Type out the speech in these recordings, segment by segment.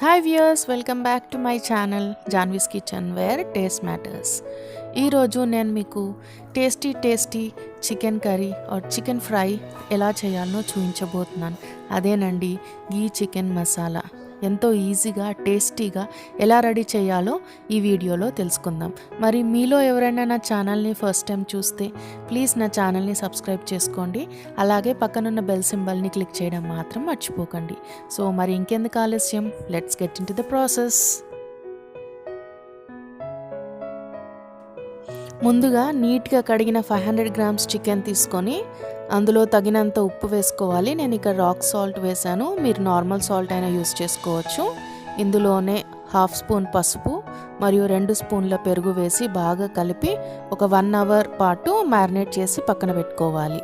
Hi viewers, welcome back to my channel Janvi's kitchen where taste matters. ఈరోజు నేను మీకు tasty chicken curry or chicken fry ఎలా చేయాలో చూపించబోతున్నాను. అదేనండి గీ చికెన్ మసాలా. ఎంతో ఈజీగా టేస్టీగా ఎలా రెడీ చేయాలో ఈ వీడియోలో తెలుసుకుందాం. మరి మీలో ఎవరైనా నా ఛానల్ని ఫస్ట్ టైం చూస్తే ప్లీజ్ నా ఛానల్ని సబ్స్క్రైబ్ చేసుకోండి. అలాగే పక్కనున్న బెల్ సింబల్ని క్లిక్ చేయడం మాత్రం మర్చిపోకండి. సో మరి ఇంకెందుకు ఆలస్యం, let's get in to the process. ముందుగా నీట్గా కడిగిన 500 గ్రామ్స్ చికెన్ తీసుకొని అందులో తగినంత ఉప్పు వేసుకోవాలి. నేను ఇక్కడ రాక్ సాల్ట్ వేసాను, మీరు నార్మల్ సాల్ట్ అయినా యూస్ చేసుకోవచ్చు. ఇందులోనే 1/2 స్పూన్ పసుపు మరియు 2 స్పూన్ల పెరుగు వేసి బాగా కలిపి ఒక 1 అవర్ పాటు మ్యారినేట్ చేసి పక్కన పెట్టుకోవాలి.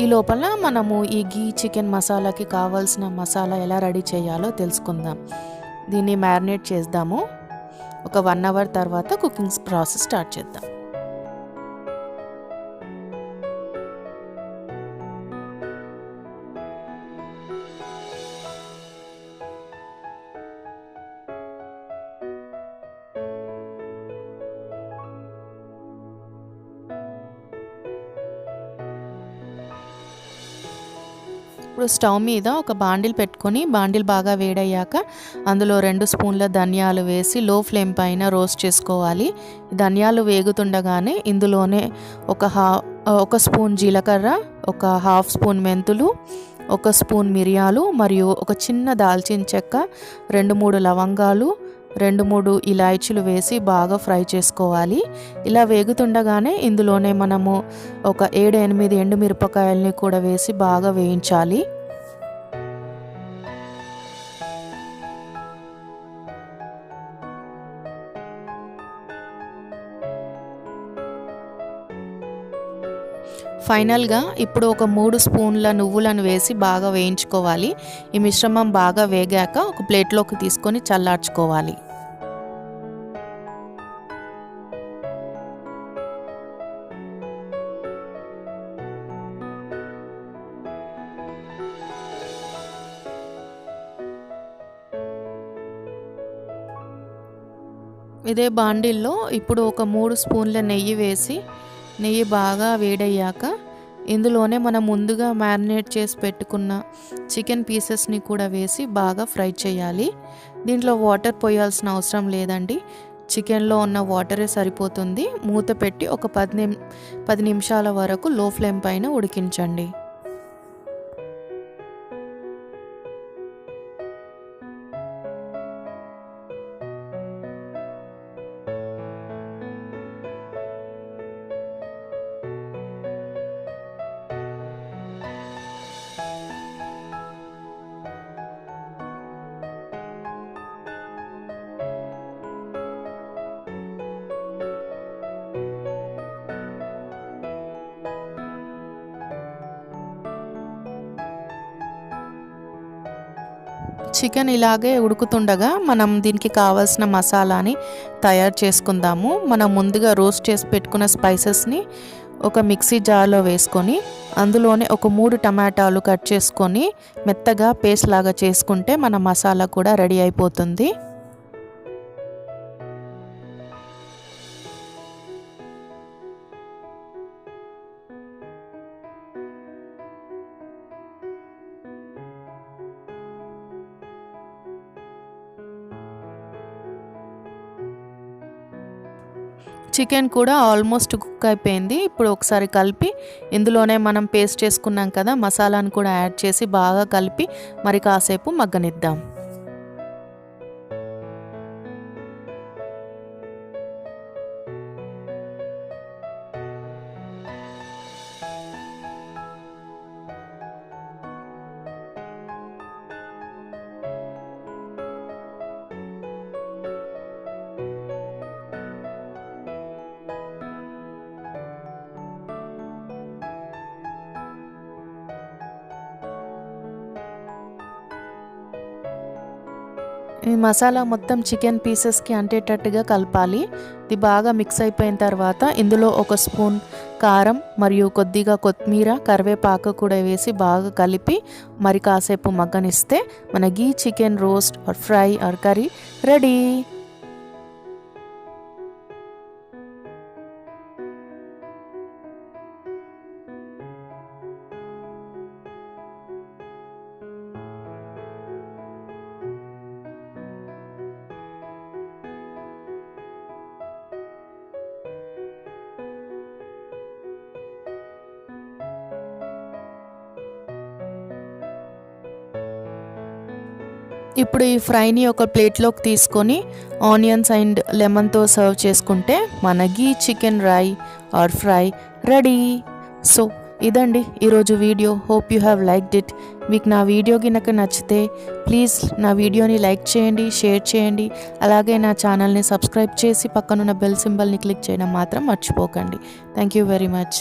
ఈ లోపల మనము ఈ గీ చికెన్ మసాలాకి కావాల్సిన మసాలా ఎలా రెడీ చేయాలో తెలుసుకుందాం. దీన్ని మ్యారినేట్ చేద్దాము. ఒక 1 అవర్ తర్వాత కుకింగ్ ప్రాసెస్ స్టార్ట్ చేద్దాం. ఇప్పుడు స్టవ్ మీద ఒక బాండిల్ పెట్టుకొని బాండిల్ బాగా వేడయ్యాక అందులో 2 స్పూన్ల ధనియాలు వేసి లో ఫ్లేమ్ పైన రోస్ట్ చేసుకోవాలి. ధనియాలు వేగుతుండగానే ఇందులోనే ఒక స్పూన్ జీలకర్ర, ఒక 1/2 స్పూన్ మెంతులు, 1 స్పూన్ మిరియాలు మరియు ఒక చిన్న దాల్చిన చెక్క, 2-3 లవంగాలు, 2-3 ఇలాచీలు వేసి బాగా ఫ్రై చేసుకోవాలి. ఇలా వేగుతుండగానే ఇందులోనే మనము ఒక 7-8 ఎండుమిరపకాయలని కూడా వేసి బాగా వేయించాలి. ఫైనల్గా ఇప్పుడు ఒక 3 స్పూన్ల నువ్వులను వేసి బాగా వేయించుకోవాలి. ఈ మిశ్రమం బాగా వేగాక ఒక ప్లేట్లోకి తీసుకొని చల్లార్చుకోవాలి. ఇదే బాండిల్లో ఇప్పుడు ఒక 3 స్పూన్ల నెయ్యి వేసి నెయ్యి బాగా వేడయ్యాక ఇందులోనే మనం ముందుగా మ్యారినేట్ చేసి పెట్టుకున్న చికెన్ పీసెస్ని కూడా వేసి బాగా ఫ్రై చేయాలి. దీంట్లో వాటర్ పోయాల్సిన అవసరం లేదండి, చికెన్లో ఉన్న వాటరే సరిపోతుంది. మూత పెట్టి ఒక 10 నిమిషాల వరకు లో ఫ్లేమ్ పైన ఉడికించండి. చికెన్ ఇలాగే ఉడుకుతుండగా మనం దీనికి కావాల్సిన మసాలాని తయారు చేసుకుందాము. మనం ముందుగా రోస్ట్ చేసి పెట్టుకున్న స్పైసెస్ని ఒక మిక్సీ జార్లో వేసుకొని అందులోనే ఒక 3 టమాటాలు కట్ చేసుకొని మెత్తగా పేస్ట్ లాగా చేసుకుంటే మన మసాలా కూడా రెడీ అయిపోతుంది. చికెన్ కూడా ఆల్మోస్ట్ కుక్ అయిపోయింది. ఇప్పుడు ఒకసారి కలిపి ఇందులోనే మనం పేస్ట్ చేసుకున్నాం కదా మసాలాను కూడా యాడ్ చేసి బాగా కలిపి మరి కాసేపు మగ్గనిద్దాం. ఈ మసాలా మొత్తం చికెన్ పీసెస్కి అంటేటట్టుగా కలపాలి. ఇది బాగా మిక్స్ అయిపోయిన తర్వాత ఇందులో 1 స్పూన్ కారం మరియు కొద్దిగా కొత్తిమీర, కరివేపాకు కూడా వేసి బాగా కలిపి మరి కాసేపు మగ్గనిస్తే మన ghee chicken roast or fry or curry ready. ఇప్పుడు ఈ ఫ్రైని ఒక ప్లేట్లోకి తీసుకొని ఆనియన్స్ అండ్ లెమన్తో సర్వ్ చేసుకుంటే మన ghee chicken or fry ready. So ఇదండి ఈరోజు వీడియో. Hope you have liked it. మీకు నా వీడియో కనుక నచ్చితే ప్లీజ్ నా వీడియోని లైక్ చేయండి, షేర్ చేయండి. అలాగే నా ఛానల్ని సబ్స్క్రైబ్ చేసి పక్కనున్న బెల్ సింబల్ని క్లిక్ చేయడం మాత్రం మర్చిపోకండి. Thank you very much.